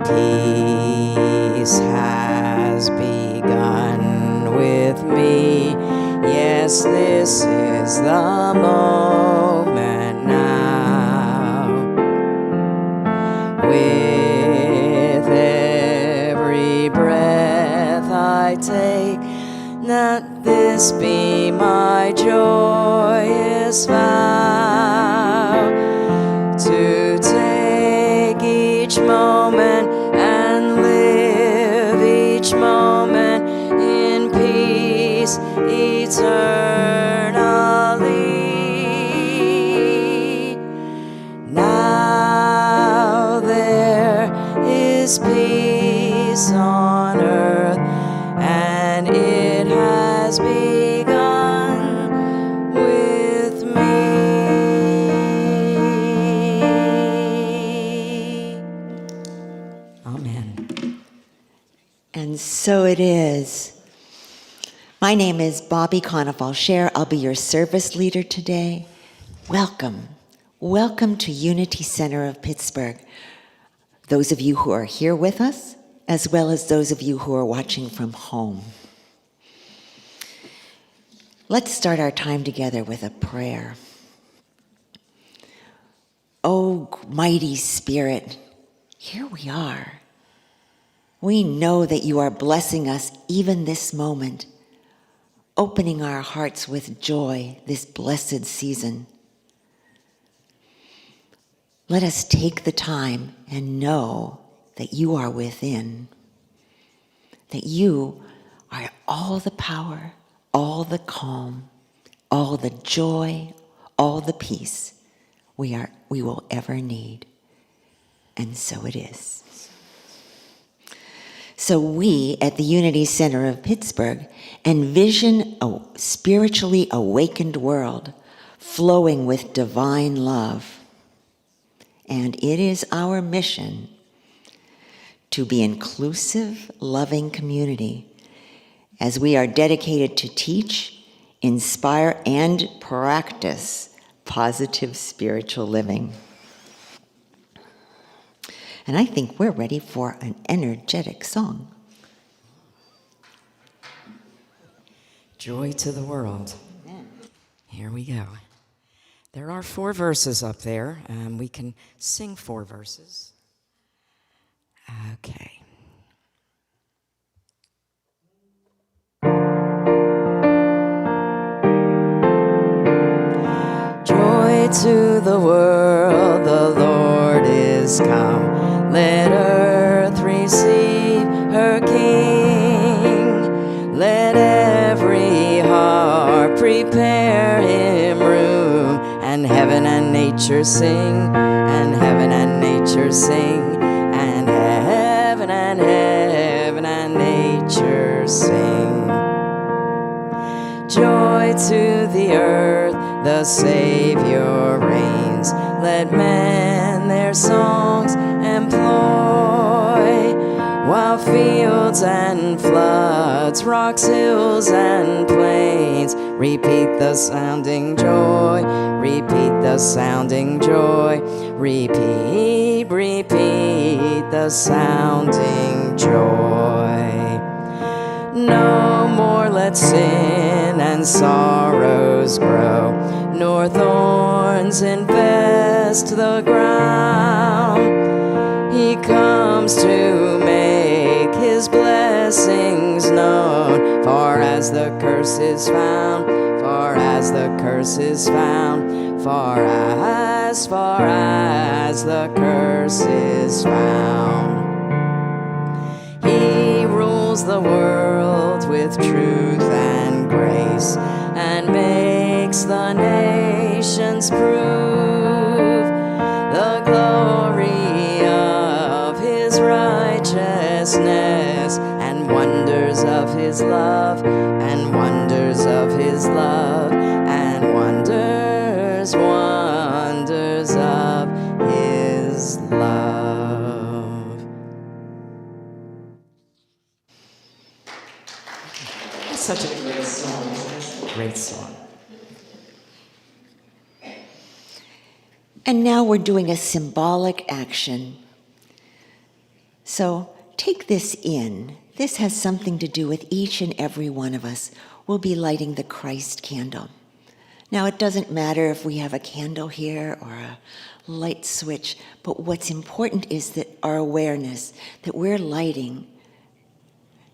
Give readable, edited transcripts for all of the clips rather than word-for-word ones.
Peace has begun with me. Yes, this is the moment now. With every breath I take, let this be my joyous vow, to take each moment and live each moment in peace eternally. Now there is peace on earth, and it has begun with me. Amen. And so it is. My name is Bobbi Konefal-Shaer. I'll be your service leader today. Welcome. Welcome to Unity Center of Pittsburgh. Those of you who are here with us, as well as those of you who are watching from home. Let's start our time together with a prayer. Oh, mighty Spirit, here we are. We know that you are blessing us even this moment, opening our hearts with joy this blessed season. Let us take the time and know that you are within, that you are all the power, all the calm, all the joy, all the peace we will ever need. And so it is. So we at the Unity Center of Pittsburgh envision a spiritually awakened world flowing with divine love. And it is our mission to be inclusive, loving community as we are dedicated to teach, inspire, and practice positive spiritual living. And I think we're ready for an energetic song. Joy to the world. Amen. Here we go. There are 4 verses up there. We can sing 4 verses. Okay. Joy to the world, the Lord is come. Let earth receive her King. Let every heart prepare him room. And heaven and nature sing, and heaven and nature sing, and heaven and nature sing. Joy to the earth, the Savior reigns. Let men their songs employ, while fields and floods, rocks, hills, and plains repeat the sounding joy, repeat the sounding joy, repeat, repeat the sounding joy. No more let sin and sorrows grow, nor thorns infest the ground. He comes to make his blessings known, far as the curse is found, far as the curse is found, far as the curse is found. He rules the world with truth and grace, and makes the nations prove the glory of his righteousness, and wonders of his love, and wonders of his love, and wonders of his love. That's such a great song. Great song. And now we're doing a symbolic action. So take this in. This has something to do with each and every one of us. We'll be lighting the Christ candle. Now, it doesn't matter if we have a candle here or a light switch, but what's important is that our awareness that we're lighting,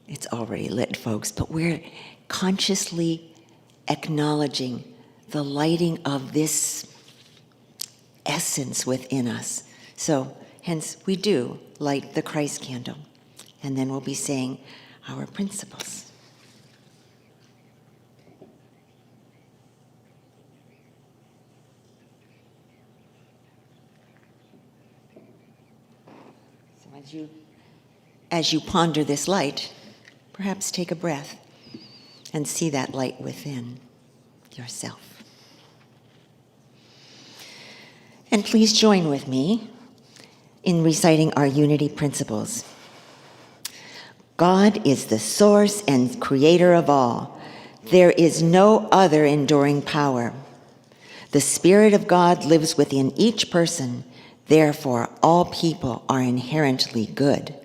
it's already lit, folks, but we're consciously acknowledging the lighting of this essence within us. So, hence, we do light the Christ candle. And then we'll be saying our principles. So as you ponder this light, perhaps take a breath and see that light within yourself. And please join with me in reciting our unity principles. God is the source and creator of all. There is no other enduring power. The Spirit of God lives within each person. Therefore, all people are inherently good.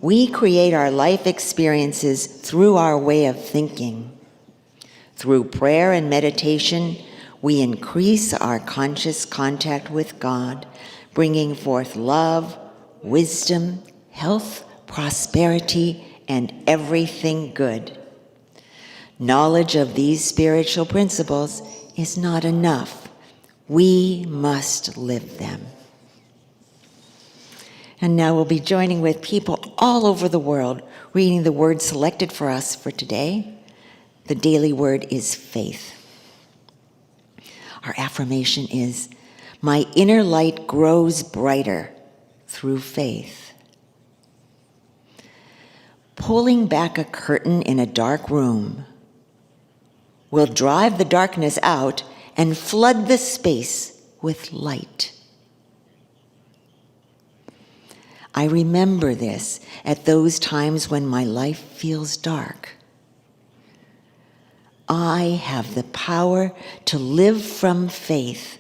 We create our life experiences through our way of thinking. Through prayer and meditation, we increase our conscious contact with God, bringing forth love, wisdom, health, prosperity, and everything good. Knowledge of these spiritual principles is not enough. We must live them. And now we'll be joining with people all over the world, reading the word selected for us for today. The daily word is faith. Our affirmation is, my inner light grows brighter through faith. Pulling back a curtain in a dark room will drive the darkness out and flood the space with light. I remember this at those times when my life feels dark. I have the power to live from faith,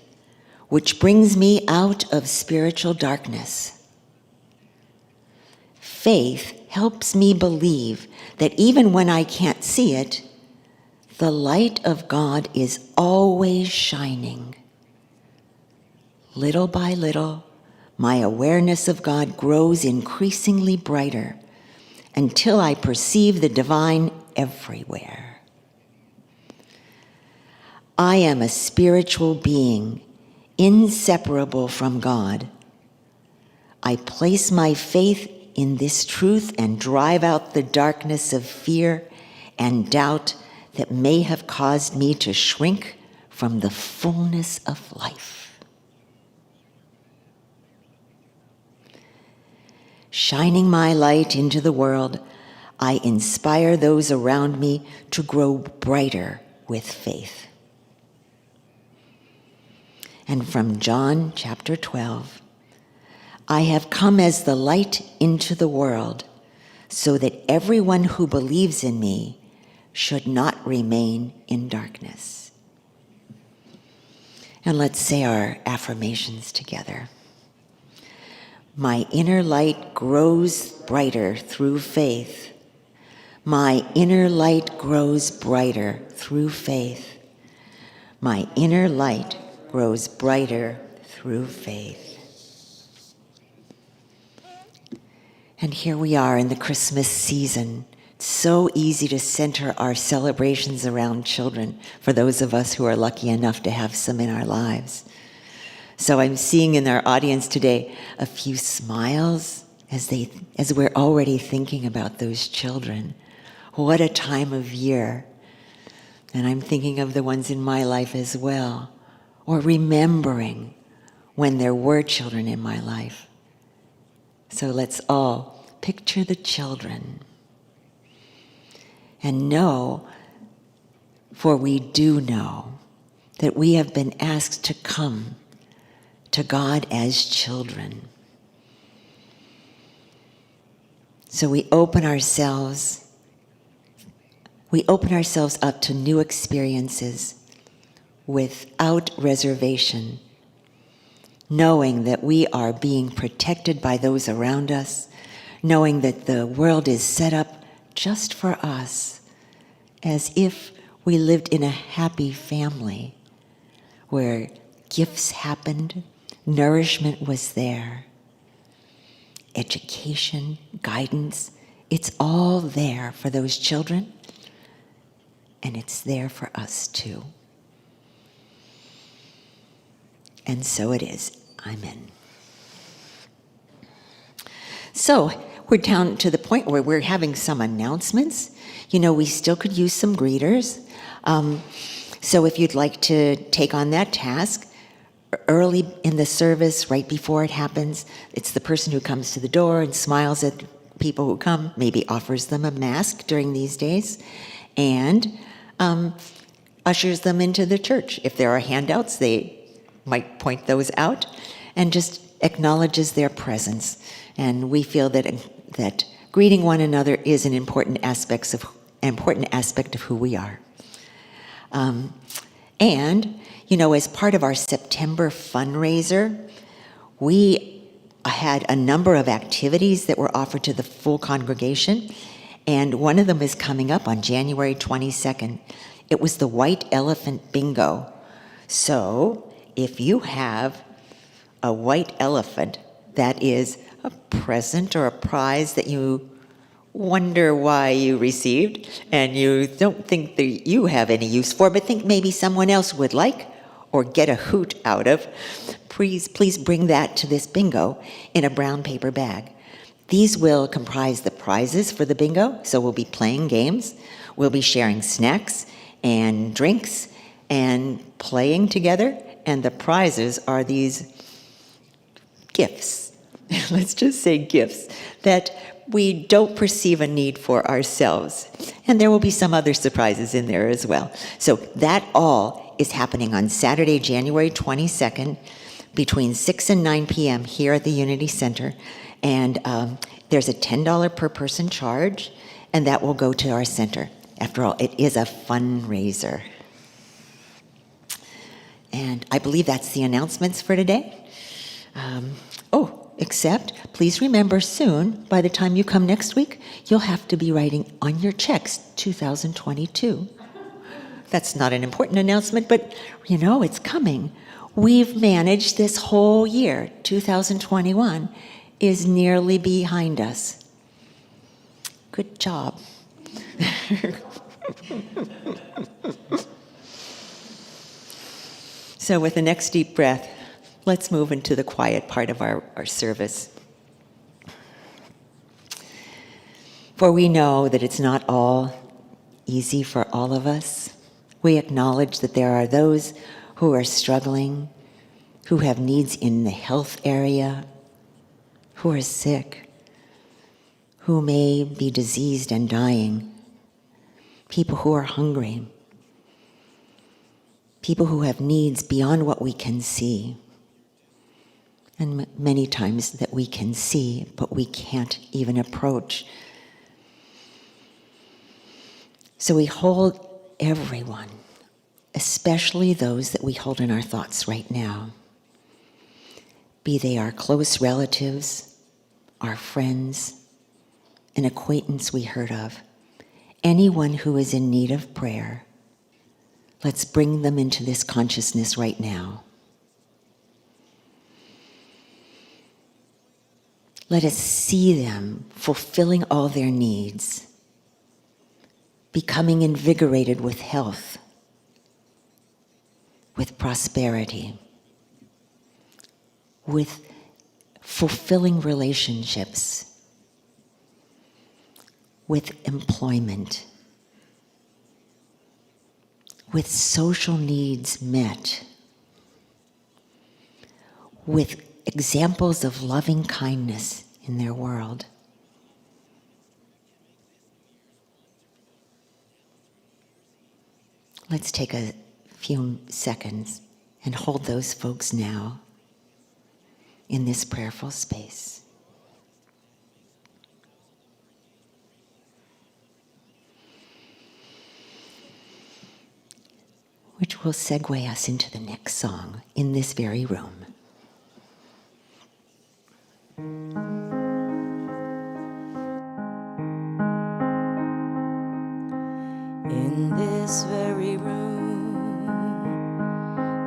which brings me out of spiritual darkness. Faith helps me believe that even when I can't see it, the light of God is always shining. Little by little, my awareness of God grows increasingly brighter until I perceive the divine everywhere. I am a spiritual being, inseparable from God. I place my faith in this truth and drive out the darkness of fear and doubt that may have caused me to shrink from the fullness of life. Shining my light into the world, I inspire those around me to grow brighter with faith. And from John chapter 12, I have come as the light into the world, so that everyone who believes in me should not remain in darkness. And let's say our affirmations together. My inner light grows brighter through faith. My inner light grows brighter through faith. My inner light grows brighter through faith. And here we are in the Christmas season. It's so easy to center our celebrations around children, for those of us who are lucky enough to have some in our lives. So I'm seeing in our audience today a few smiles as we're already thinking about those children. What a time of year. And I'm thinking of the ones in my life as well, or remembering when there were children in my life. So let's all picture the children and know, for we do know, that we have been asked to come to God as children. So we open ourselves up to new experiences without reservation, knowing that we are being protected by those around us, knowing that the world is set up just for us, as if we lived in a happy family where gifts happened, nourishment was there, education, guidance, it's all there for those children, and it's there for us too. And so it is. Amen. So we're down to the point where we're having some announcements. You know, we still could use some greeters. So if you'd like to take on that task, early in the service, right before it happens, it's the person who comes to the door and smiles at people who come, maybe offers them a mask during these days, and ushers them into the church. If there are handouts, they might point those out, and just acknowledges their presence. And we feel that greeting one another is an important aspect of who we are. And, you know, as part of our September fundraiser, we had a number of activities that were offered to the full congregation, and one of them is coming up on January 22nd. It was the White Elephant Bingo. So, if you have a white elephant that is a present or a prize that you wonder why you received and you don't think that you have any use for, but think maybe someone else would like or get a hoot out of, please bring that to this bingo in a brown paper bag. These will comprise the prizes for the bingo, so we'll be playing games, we'll be sharing snacks and drinks and playing together, and the prizes are these gifts, let's just say gifts, that we don't perceive a need for ourselves. And there will be some other surprises in there as well. So that all is happening on Saturday, January 22nd, between 6 and 9 p.m. here at the Unity Center. And there's a $10 per person charge, and that will go to our center. After all, it is a fundraiser. And I believe that's the announcements for today. Except, please remember soon, by the time you come next week, you'll have to be writing on your checks 2022. That's not an important announcement, but you know, it's coming. We've managed this whole year, 2021, is nearly behind us. Good job. So with the next deep breath, let's move into the quiet part of our service. For we know that it's not all easy for all of us. We acknowledge that there are those who are struggling, who have needs in the health area, who are sick, who may be diseased and dying, people who are hungry, people who have needs beyond what we can see. And many times that we can see, but we can't even approach. So we hold everyone, especially those that we hold in our thoughts right now, be they our close relatives, our friends, an acquaintance we heard of, anyone who is in need of prayer. Let's bring them into this consciousness right now. Let us see them fulfilling all their needs, becoming invigorated with health, with prosperity, with fulfilling relationships, with employment, with social needs met, with examples of loving kindness in their world. Let's take a few seconds and hold those folks now in this prayerful space. Which will segue us into the next song in this very room. this very room,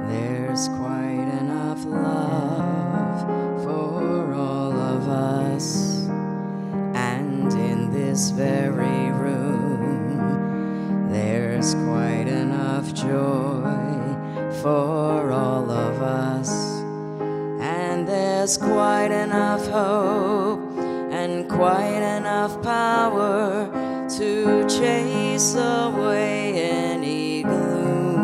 there's quite enough love for all of us. And in this very room, there's quite enough joy for all of us. And there's quite enough hope and quite enough power to chase away any gloom.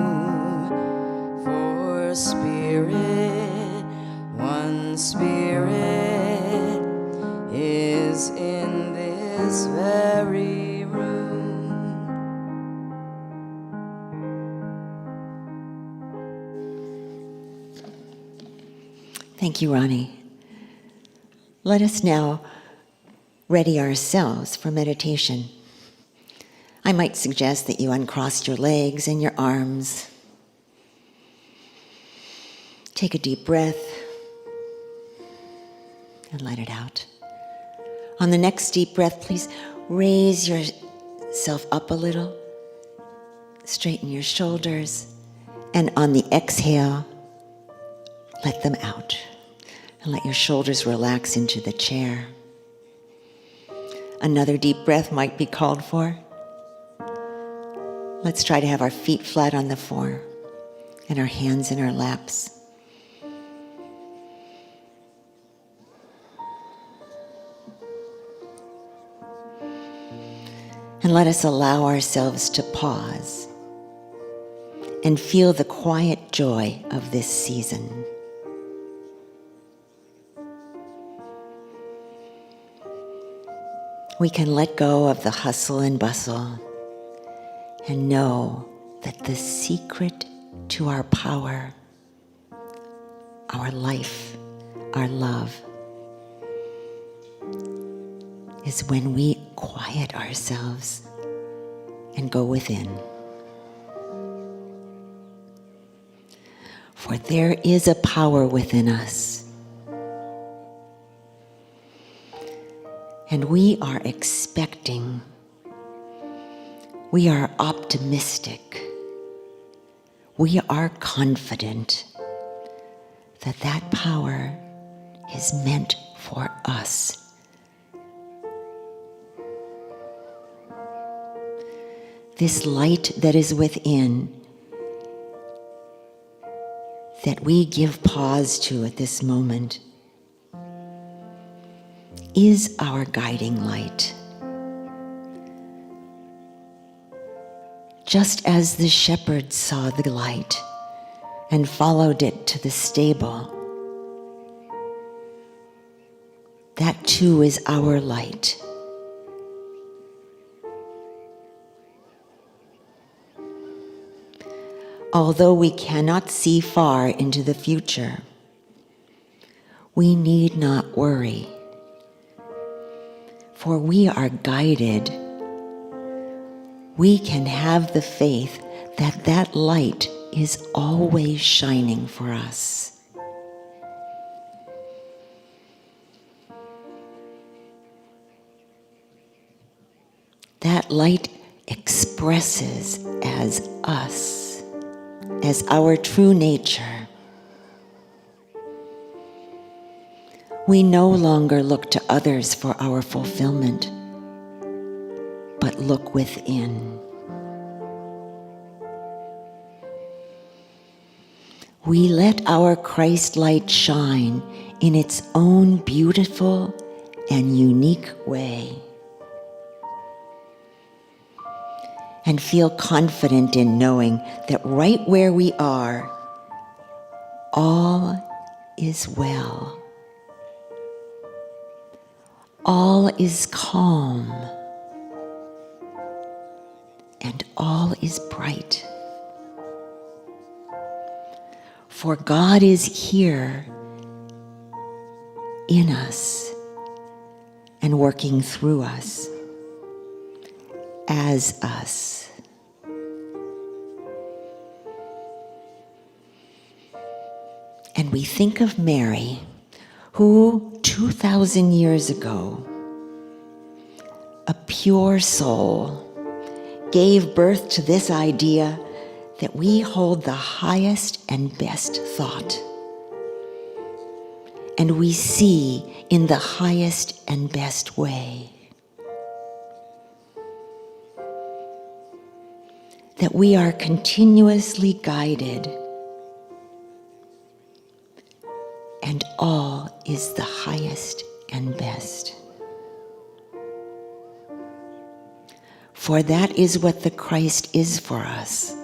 For spirit, one spirit, is in this very room. Thank you, Ronnie. Let us now ready ourselves for meditation. I might suggest that you uncross your legs and your arms. Take a deep breath and let it out. On the next deep breath, please raise yourself up a little, straighten your shoulders, and on the exhale, let them out. And let your shoulders relax into the chair. Another deep breath might be called for. Let's try to have our feet flat on the floor and our hands in our laps. And let us allow ourselves to pause and feel the quiet joy of this season. We can let go of the hustle and bustle and know that the secret to our power, our life, our love, is when we quiet ourselves and go within. For there is a power within us. And we are expecting, we are optimistic, we are confident that that power is meant for us. This light that is within, that we give pause to at this moment, is our guiding light. Just as the shepherd saw the light and followed it to the stable, that too is our light. Although we cannot see far into the future, we need not worry. For we are guided. We can have the faith that that light is always shining for us. That light expresses as us, as our true nature. We no longer look to others for our fulfillment, but look within. We let our Christ light shine in its own beautiful and unique way, and feel confident in knowing that right where we are, all is well. All is calm, and all is bright. For God is here in us and working through us, as us. And we think of Mary, who 2,000 years ago, a pure soul, gave birth to this idea that we hold the highest and best thought, and we see in the highest and best way. That we are continuously guided, and all is the highest and best. For that is what the Christ is for us.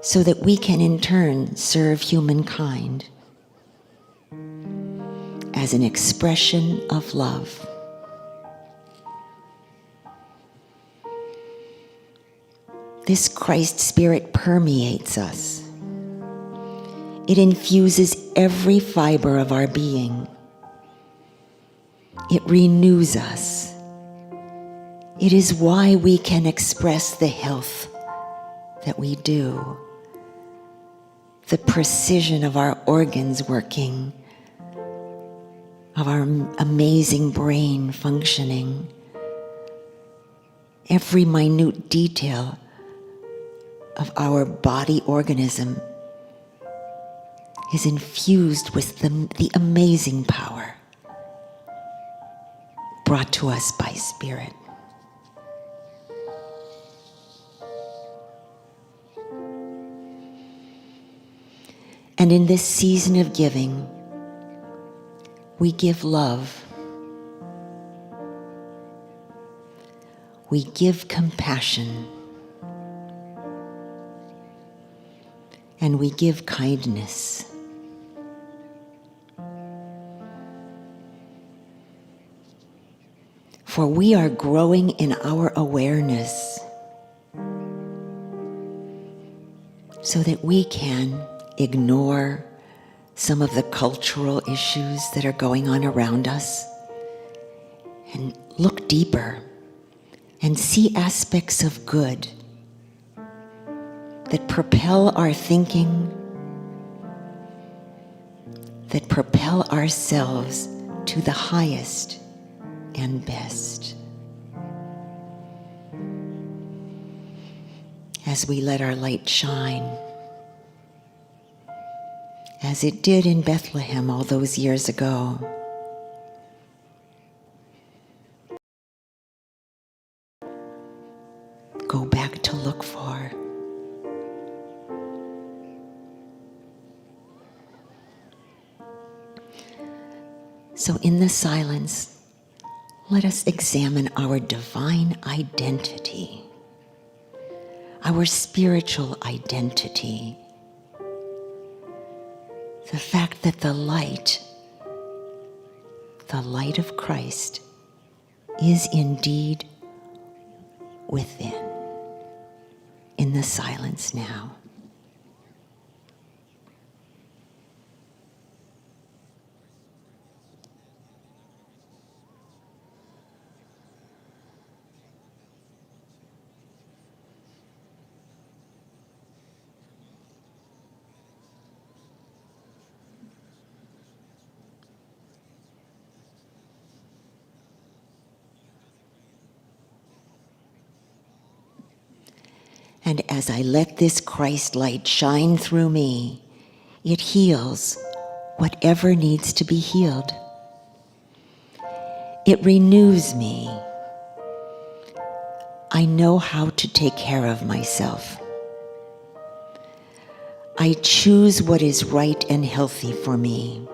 So that we can in turn serve humankind as an expression of love. This Christ spirit permeates us. It infuses every fiber of our being. It renews us. It is why we can express the health that we do, the precision of our organs working, of our amazing brain functioning, every minute detail of our body organism is infused with the amazing power brought to us by Spirit. And in this season of giving, we give love. We give compassion. And we give kindness. For we are growing in our awareness so that we can ignore some of the cultural issues that are going on around us and look deeper and see aspects of good that propel our thinking, that propel ourselves to the highest and best. As we let our light shine, as it did in Bethlehem all those years ago. Go back to look for. So in the silence, let us examine our divine identity, our spiritual identity, the fact that the light of Christ is indeed within, in the silence now. And as I let this Christ light shine through me, it heals whatever needs to be healed. It renews me. I know how to take care of myself. I choose what is right and healthy for me.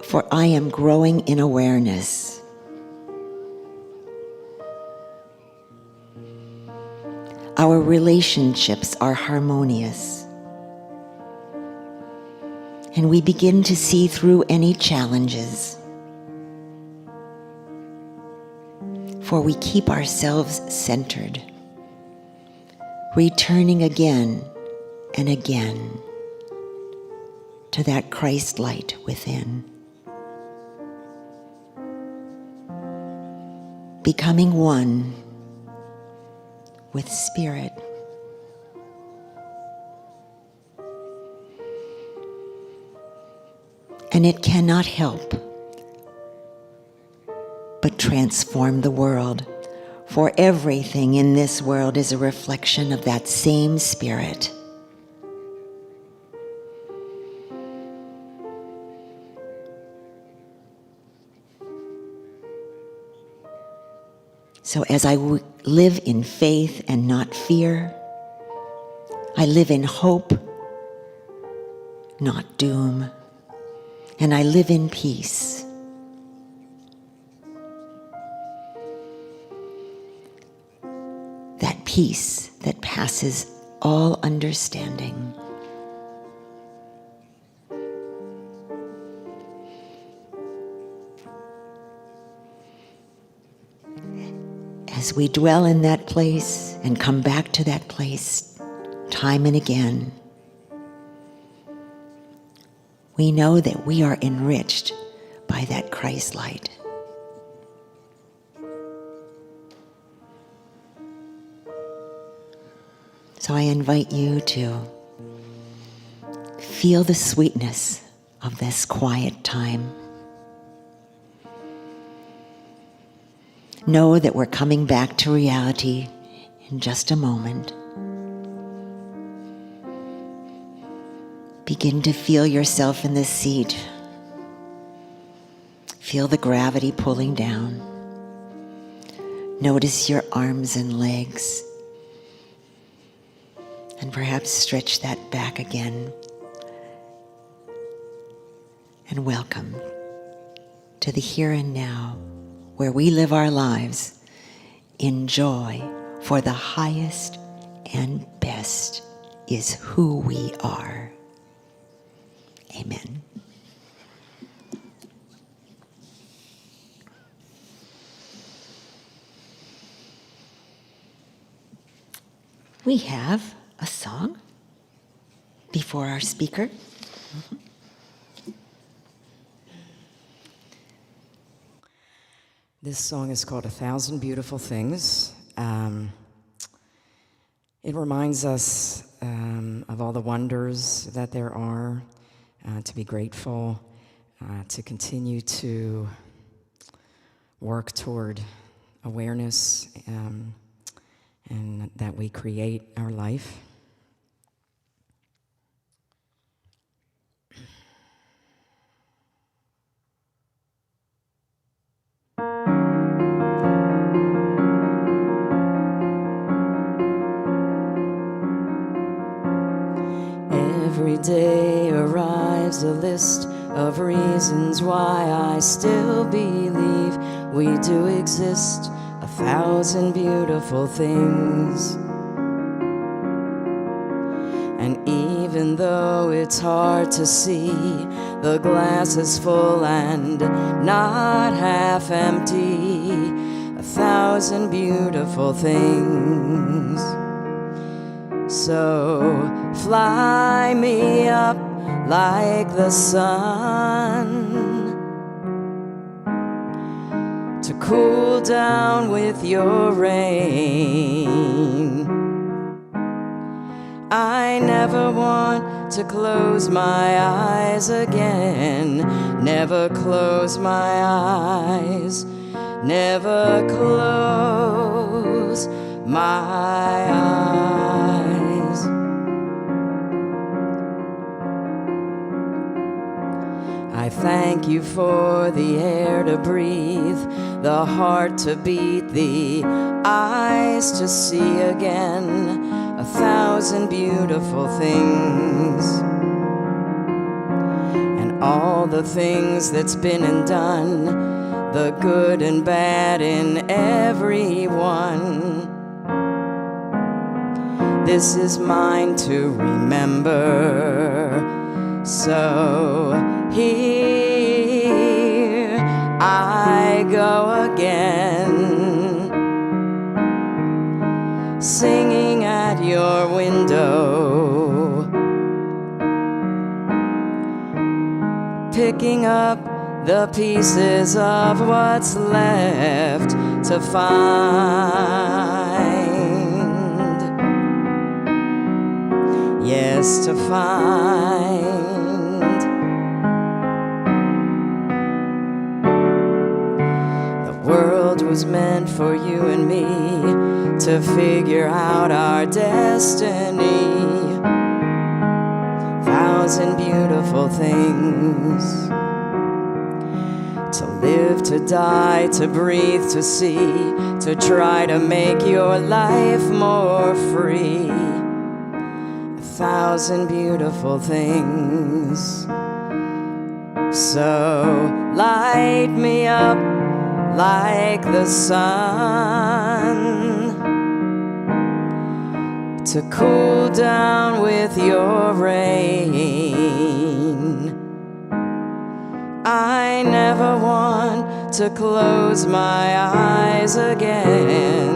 For I am growing in awareness. Our relationships are harmonious, and we begin to see through any challenges, for we keep ourselves centered, returning again and again to that Christ light within, becoming one with Spirit. And it cannot help but transform the world, for everything in this world is a reflection of that same spirit. So as I live in faith and not fear, I live in hope, not doom, and I live in peace. That peace that passes all understanding. As we dwell in that place and come back to that place time and again, we know that we are enriched by that Christ light. So I invite you to feel the sweetness of this quiet time. Know that we're coming back to reality in just a moment. Begin to feel yourself in the seat. Feel the gravity pulling down. Notice your arms and legs. And perhaps stretch that back again. And welcome to the here and now, where we live our lives in joy, for the highest and best is who we are. Amen. We have a song before our speaker. This song is called 1,000 Beautiful Things. It reminds us of all the wonders that there are, to be grateful, to continue to work toward awareness, and that we create our life. Every day arrives a list of reasons why I still believe we do exist, 1,000 beautiful things. And even though it's hard to see, the glass is full and not half empty, 1,000 beautiful things. So fly me up like the sun, to cool down with your rain. I never want to close my eyes again. Never close my eyes. Never close my eyes. I thank you for the air to breathe, the heart to beat, the eyes to see again, 1,000 beautiful things. And all the things that's been and done, the good and bad in everyone. This is mine to remember. So here I go again, singing at your window, picking up the pieces of what's left to find. Yes, to find. was meant for you and me to figure out our destiny. 1,000 beautiful things. To live, to die, to breathe, to see, to try to make your life more free. 1,000 beautiful things. So light me up like the sun, to cool down with your rain. I never want to close my eyes again.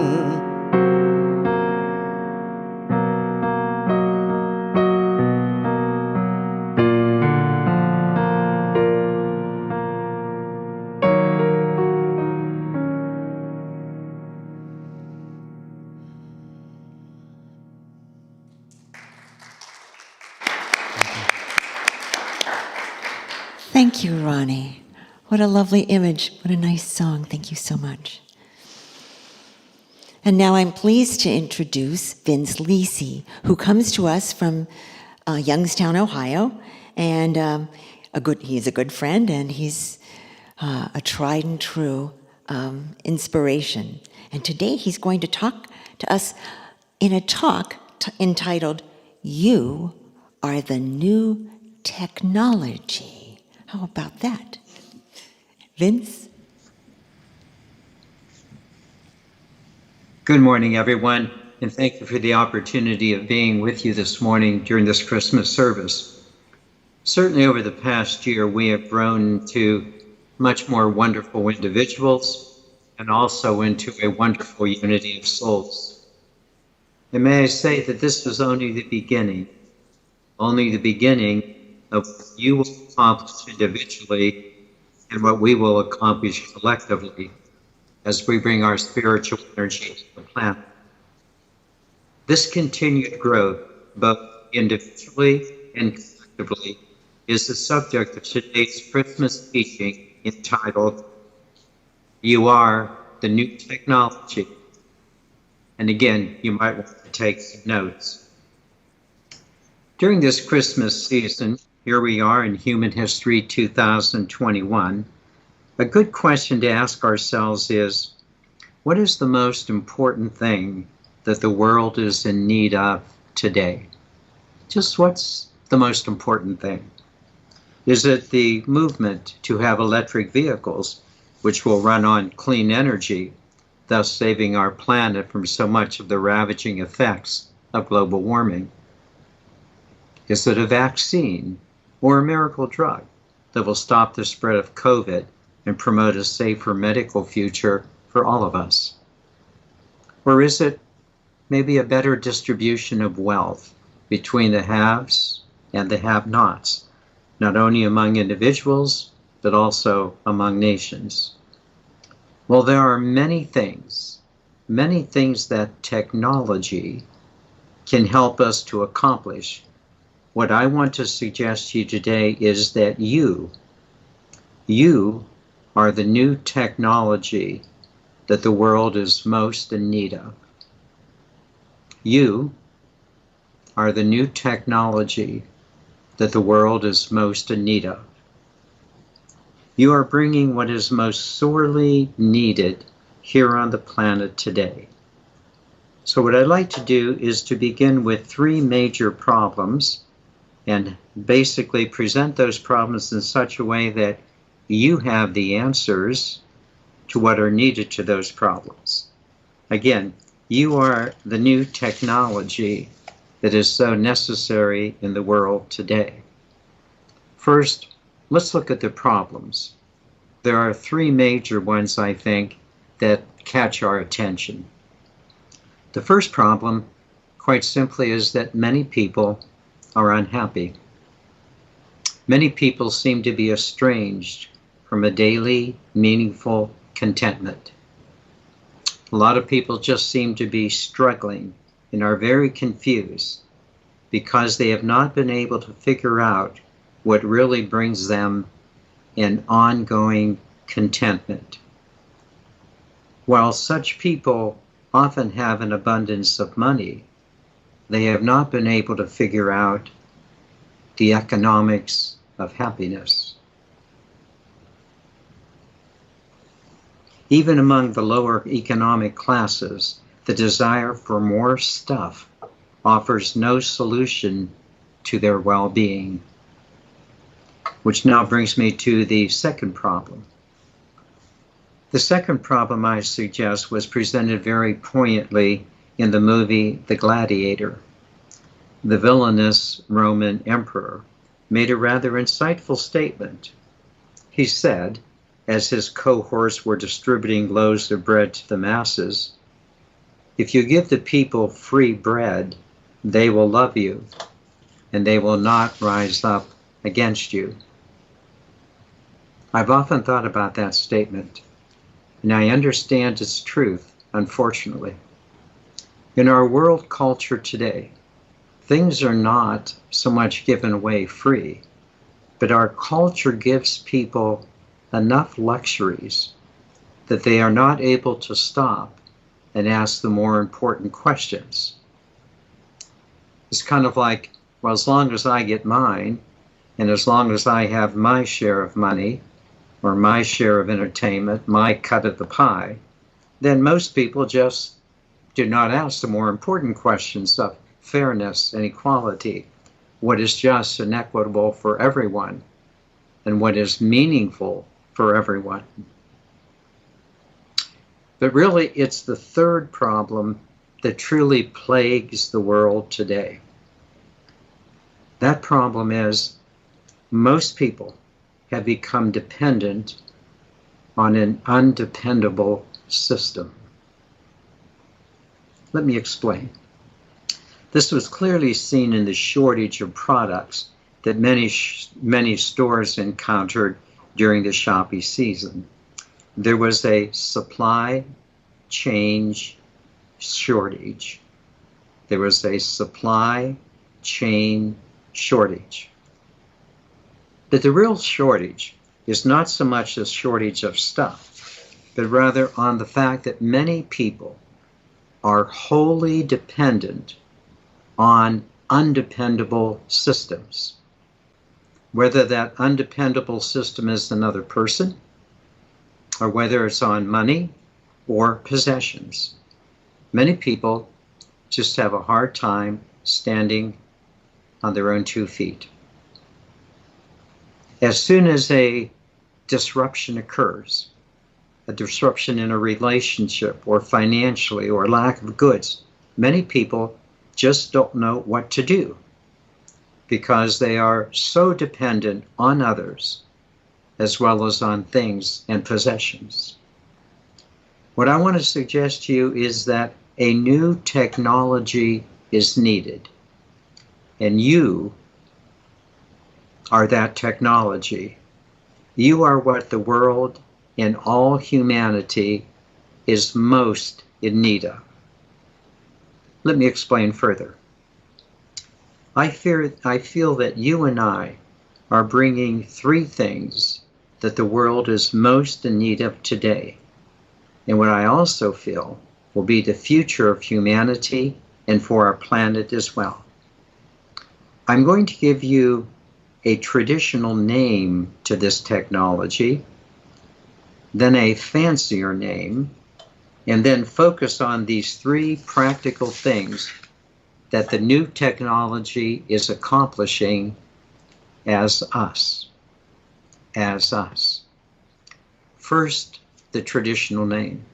Thank you, Ronnie. What a lovely image. What a nice song. Thank you so much. And now I'm pleased to introduce Vince Lisi, who comes to us from Youngstown, Ohio. And he's a good friend, and he's a tried and true inspiration. And today he's going to talk to us in a talk entitled, "You Are the New Technology." How about that? Vince? Good morning, everyone, and thank you for the opportunity of being with you this morning during this Christmas service. Certainly over the past year, we have grown into much more wonderful individuals and also into a wonderful unity of souls. And may I say that this was only the beginning of what you will accomplish individually and what we will accomplish collectively as we bring our spiritual energy to the planet. This continued growth, both individually and collectively, is the subject of today's Christmas teaching entitled, "You Are the New Technology." And again, you might want to take some notes. During this Christmas season, here we are in Human History 2021, a good question to ask ourselves is, what is the most important thing that the world is in need of today? Just what's the most important thing? Is it the movement to have electric vehicles, which will run on clean energy, thus saving our planet from so much of the ravaging effects of global warming? Is it a vaccine or a miracle drug that will stop the spread of COVID and promote a safer medical future for all of us? Or is it maybe a better distribution of wealth between the haves and the have-nots, not only among individuals, but also among nations? Well, there are many things that technology can help us to accomplish. What I want to suggest to you today is that you are the new technology that the world is most in need of. You are the new technology that the world is most in need of. You are bringing what is most sorely needed here on the planet today. So what I'd like to do is to begin with 3 major problems and basically present those problems in such a way that you have the answers to what are needed to those problems. Again, you are the new technology that is so necessary in the world today. First, let's look at the problems. There are 3 major ones, I think, that catch our attention. The first problem, quite simply, is that many people are unhappy. Many people seem to be estranged from a daily, meaningful contentment. A lot of people just seem to be struggling and are very confused because they have not been able to figure out what really brings them an ongoing contentment. While such people often have an abundance of money, they have not been able to figure out the economics of happiness. Even among the lower economic classes, the desire for more stuff offers no solution to their well-being. Which now brings me to the second problem. The second problem I suggest was presented very poignantly in the movie The Gladiator. The villainous Roman emperor made a rather insightful statement. He said, as his cohorts were distributing loaves of bread to the masses, "If you give the people free bread, they will love you, and they will not rise up against you." I've often thought about that statement, and I understand its truth, unfortunately. In our world culture today, things are not so much given away free, but our culture gives people enough luxuries that they are not able to stop and ask the more important questions. It's kind of like, well, as long as I get mine, and as long as I have my share of money, or my share of entertainment, my cut of the pie, then most people just do not ask the more important questions of fairness and equality, what is just and equitable for everyone, and what is meaningful for everyone. But really, it's the third problem that truly plagues the world today. That problem is most people have become dependent on an undependable system. Let me explain. This was clearly seen in the shortage of products that many stores encountered during the shopping season. There was a supply chain shortage. There was a supply chain shortage. But the real shortage is not so much a shortage of stuff, but rather on the fact that many people are wholly dependent on undependable systems. Whether that undependable system is another person, or whether it's on money or possessions. Many people just have a hard time standing on their own 2 feet. As soon as a disruption occurs, a disruption in a relationship or financially or lack of goods, many people just don't know what to do because they are so dependent on others as well as on things and possessions. What I want to suggest to you is that a new technology is needed, and you are that technology. You are what the world and all humanity is most in need of. Let me explain further. I feel that you and I are bringing 3 things that the world is most in need of today, and what I also feel will be the future of humanity and for our planet as well. I'm going to give you a traditional name to this technology, then a fancier name, and then focus on these 3 practical things that the new technology is accomplishing as us. First, the traditional name.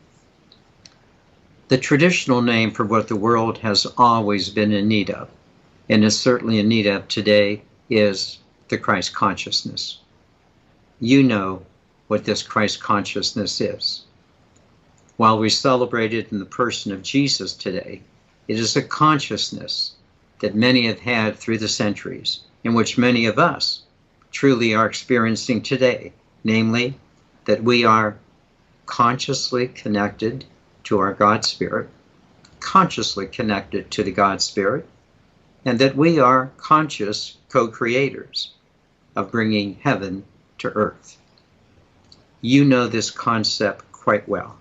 The traditional name for what the world has always been in need of, and is certainly in need of today, is the Christ consciousness. You know what this Christ consciousness is. While we celebrate it in the person of Jesus today, it is a consciousness that many have had through the centuries, in which many of us truly are experiencing today, namely that we are consciously connected to our God Spirit, consciously connected to the God Spirit, and that we are conscious co-creators of bringing heaven to earth. You know this concept quite well.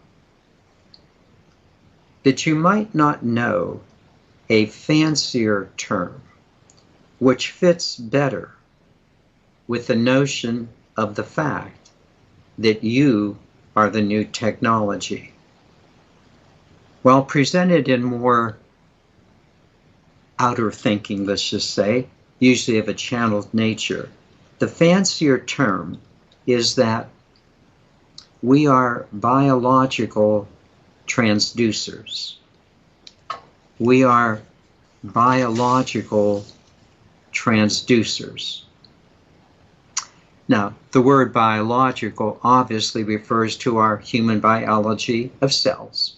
that you might not know a fancier term which fits better with the notion of the fact that you are the new technology. While presented in more outer thinking, let's just say, usually of a channeled nature, the fancier term is that we are biological transducers. We are biological transducers. Now, the word biological obviously refers to our human biology of cells.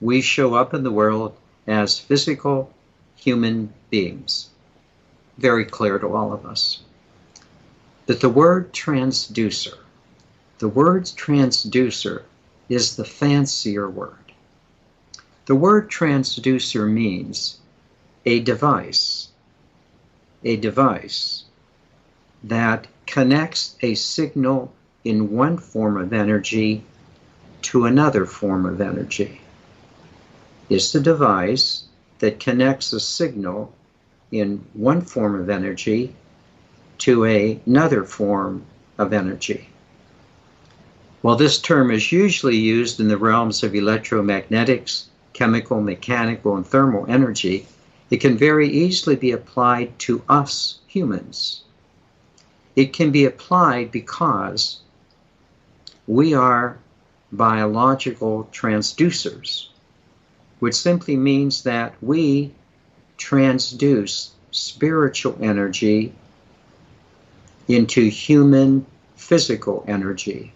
We show up in the world as physical human beings. Very clear to all of us. But the word transducer is the fancier word. The word transducer means a device that connects a signal in one form of energy to another form of energy. It's the device that connects a signal in one form of energy to another form of energy. While this term is usually used in the realms of electromagnetics, chemical, mechanical, and thermal energy, it can very easily be applied to us humans. It can be applied because we are biological transducers, which simply means that we transduce spiritual energy into human physical energy.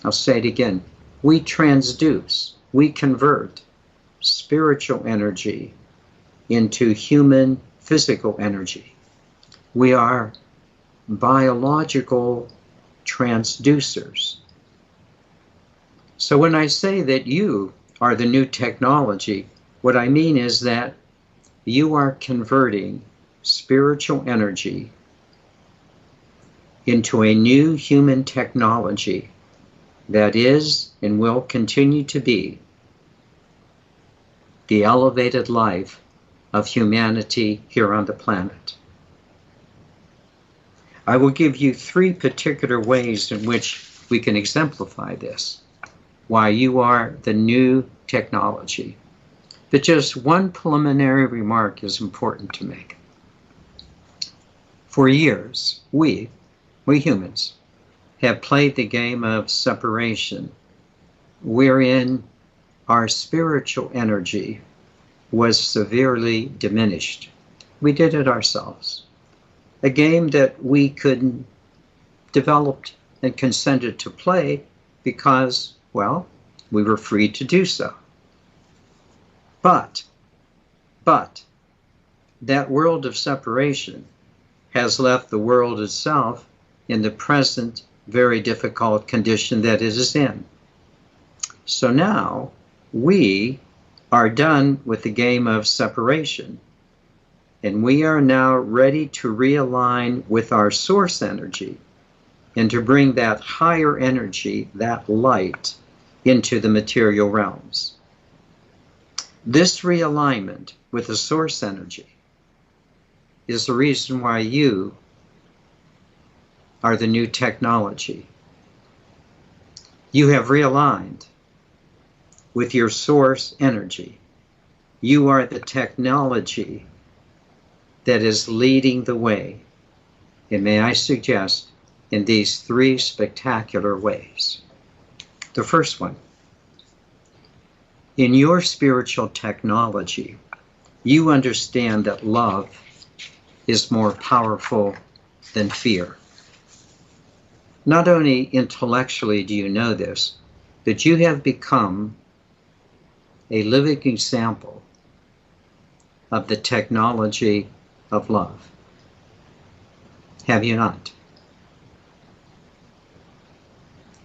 I'll say it again. We transduce, we convert spiritual energy into human physical energy. We are biological transducers. So when I say that you are the new technology, what I mean is that you are converting spiritual energy into a new human technology that is and will continue to be the elevated life of humanity here on the planet. I will give you 3 particular ways in which we can exemplify this, why you are the new technology. But just one preliminary remark is important to make. For years, we humans, have played the game of separation, wherein our spiritual energy was severely diminished. We did it ourselves. A game that we could develop and consented to play because, well, we were free to do so. But that world of separation has left the world itself in the present very difficult condition that it is in. So now we are done with the game of separation, and we are now ready to realign with our source energy and to bring that higher energy, that light, into the material realms. This realignment with the source energy is the reason why you are the new technology. You have realigned with your source energy. You are the technology that is leading the way. And may I suggest in these 3 spectacular ways. The first one, in your spiritual technology, you understand that love is more powerful than fear. Not only intellectually do you know this, but you have become a living example of the technology of love. Have you not?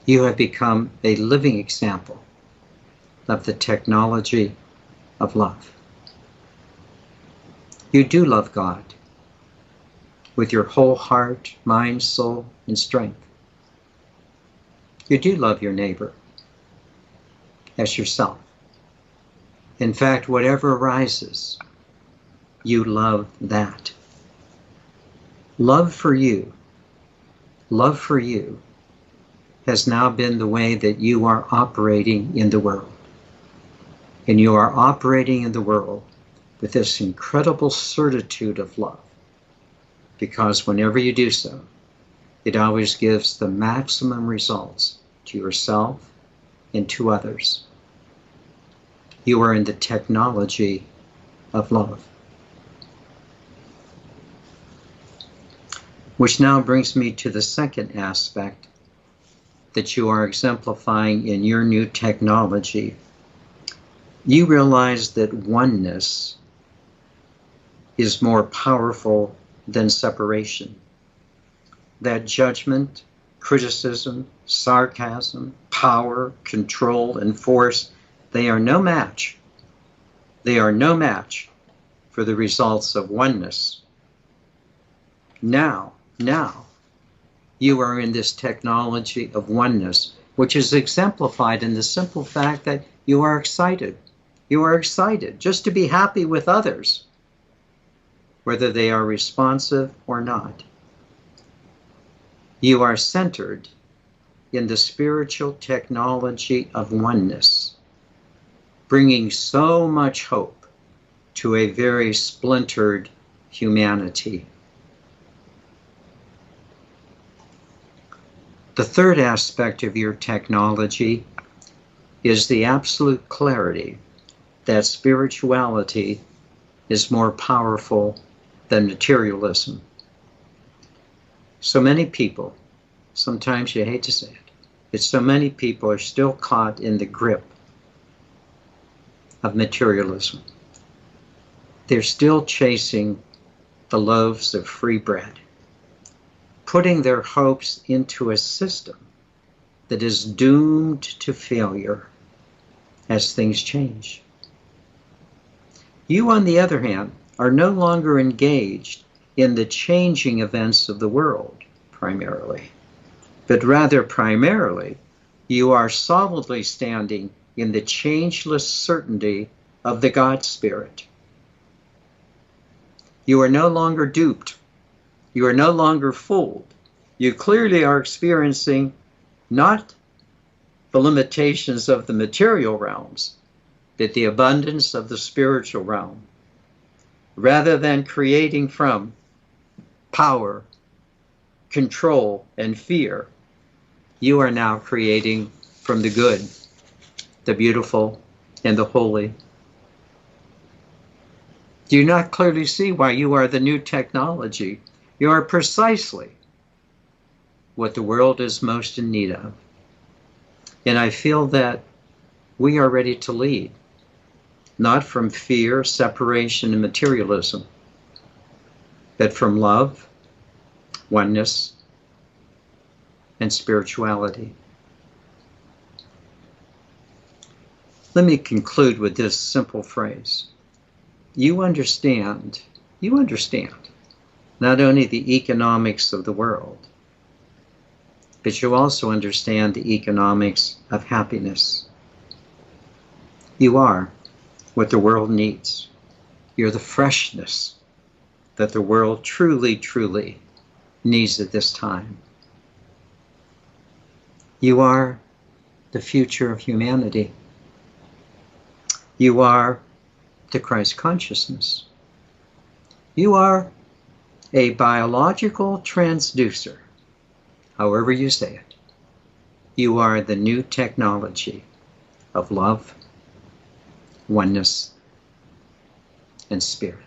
You have become a living example of the technology of love. You do love God with your whole heart, mind, soul, and strength. You do love your neighbor as yourself. In fact, whatever arises, you love that. Love for you has now been the way that you are operating in the world. And you are operating in the world with this incredible certitude of love. Because whenever you do so, it always gives the maximum results to yourself and to others. You are in the technology of love. Which now brings me to the second aspect that you are exemplifying in your new technology. You realize that oneness is more powerful than separation. That judgment, criticism, sarcasm, power, control, and force, they are no match. They are no match for the results of oneness. Now, you are in this technology of oneness, which is exemplified in the simple fact that you are excited. You are excited just to be happy with others, whether they are responsive or not. You are centered in the spiritual technology of oneness, bringing so much hope to a very splintered humanity. The third aspect of your technology is the absolute clarity that spirituality is more powerful than materialism. So many people, sometimes you hate to say it, so many people are still caught in the grip of materialism. They're still chasing the loaves of free bread, putting their hopes into a system that is doomed to failure as things change. You, on the other hand, are no longer engaged in the changing events of the world, primarily, but rather primarily, you are solidly standing in the changeless certainty of the God Spirit. You are no longer duped. You are no longer fooled. You clearly are experiencing not the limitations of the material realms, but the abundance of the spiritual realm. Rather than creating from power, control, and fear, you are now creating from the good, the beautiful, and the holy. Do you not clearly see why you are the new technology? You are precisely what the world is most in need of. And I feel that we are ready to lead, not from fear, separation, and materialism, but from love, oneness, and spirituality. Let me conclude with this simple phrase. You understand not only the economics of the world, but you also understand the economics of happiness. You are what the world needs. You're the freshness that the world truly, truly needs at this time. You are the future of humanity. You are the Christ consciousness. You are a biological transducer, however you say it. You are the new technology of love, oneness, and spirit.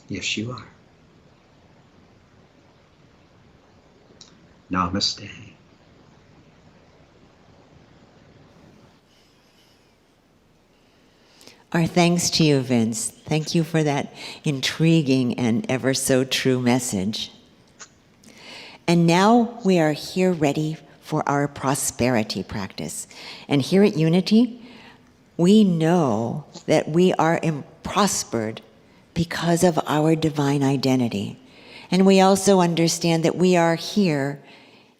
Yes, you are. Namaste. Our thanks to you, Vince. Thank you for that intriguing and ever so true message. And now we are here ready for our prosperity practice. And here at Unity, we know that we are prospered because of our divine identity. And we also understand that we are here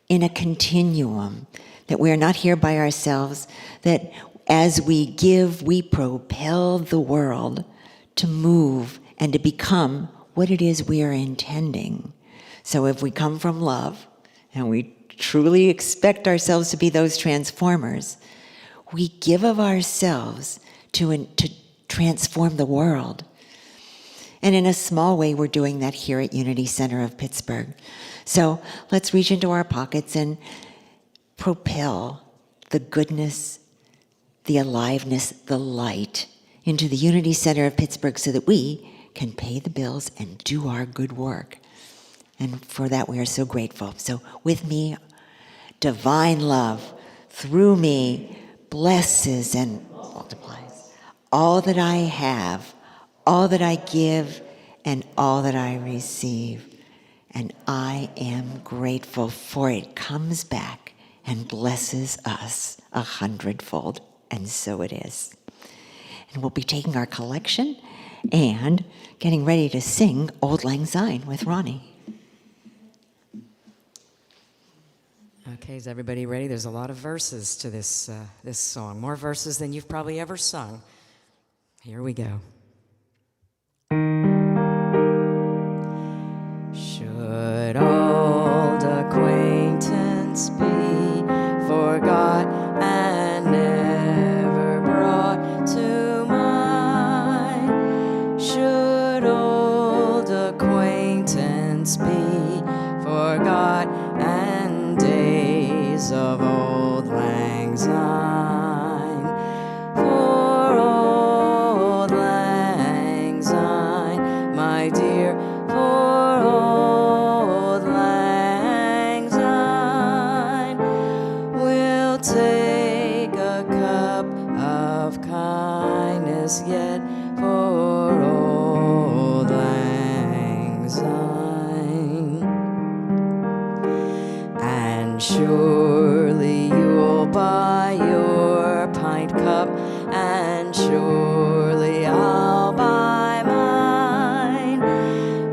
in a continuum, that we are not here by ourselves, that as we give, we propel the world to move and to become what it is we are intending. So if we come from love, and we truly expect ourselves to be those transformers, we give of ourselves to transform the world. And in a small way, we're doing that here at Unity Center of Pittsburgh. So let's reach into our pockets and propel the goodness, the aliveness, the light into the Unity Center of Pittsburgh so that we can pay the bills and do our good work. And for that, we are so grateful. So with me, divine love through me blesses and multiplies all that I have, all that I give, and all that I receive. And I am grateful, for it comes back and blesses us 100-fold. And so it is. And we'll be taking our collection and getting ready to sing Auld Lang Syne with Ronnie. Okay, is everybody ready? There's a lot of verses to this song. More verses than you've probably ever sung. Here we go. Should old acquaintance be forgot and never brought to mind? Should old acquaintance be forgot and days of Auld Lang Syne? For Auld Lang Syne, my dear, for Auld Lang Syne, we'll take a cup of kindness yet for Auld Lang Syne. And surely you'll buy your pint cup, and surely I'll buy mine.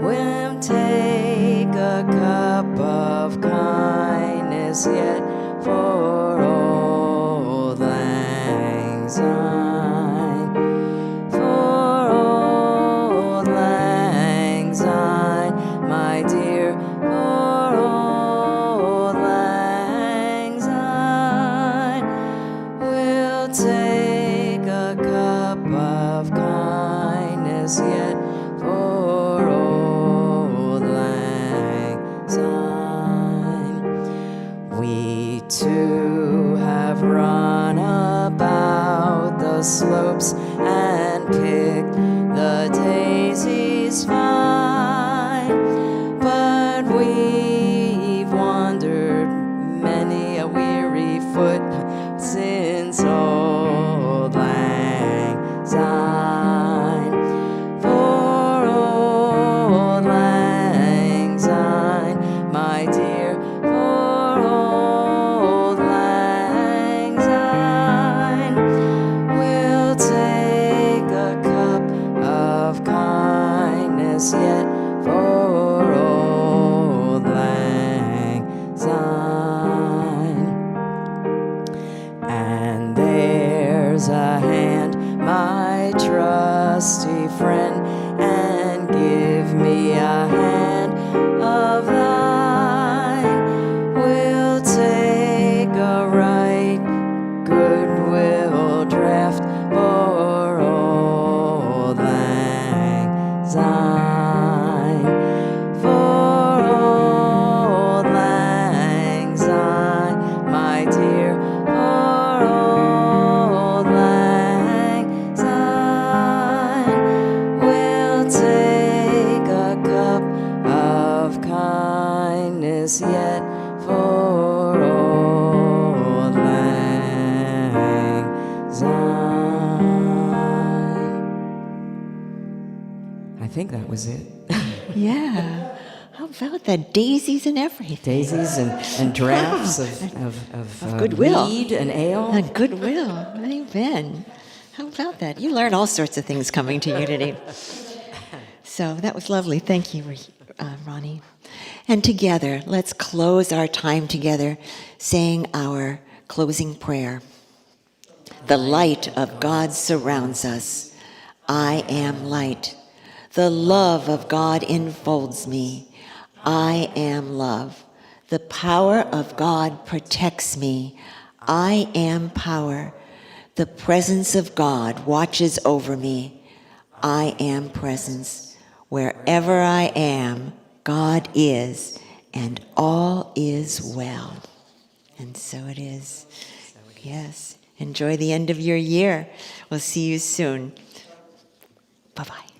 We'll take a cup of kindness yet for Auld Lang Syne. For Auld Lang Syne, my dear, for Auld Lang Syne, we'll take a cup of kindness yet for Auld Lang Syne. We too have run about the slopes and picked the daisies fine, but we've wandered many a weary foot since Auld Lang Syne. For Auld Lang Syne, my dear, for Auld Lang Syne, we'll take a cup of kindness yet for Auld Lang Syne. And there's a hand, my trusty friend, and give me a hand of thine. We'll take a right goodwill draft for Auld Lang Syne. For Auld Lang Syne, my dear, for Auld Lang Syne, we'll take a cup of kindness yet for Auld Lang Syne. I think that was it. Yeah. How about that? Daisies and everything. Daisies and drafts of goodwill. mead and ale. And goodwill. Amen. How about that? You learn all sorts of things coming to Unity. So that was lovely. Thank you, Ronnie. And together, let's close our time together saying our closing prayer. The light of God surrounds us. I am light. The love of God enfolds me. I am love. The power of God protects me. I am power. The presence of God watches over me. I am presence. Wherever I am, God is, and all is well. And so it is. Yes. Enjoy the end of your year. We'll see you soon. Bye-bye.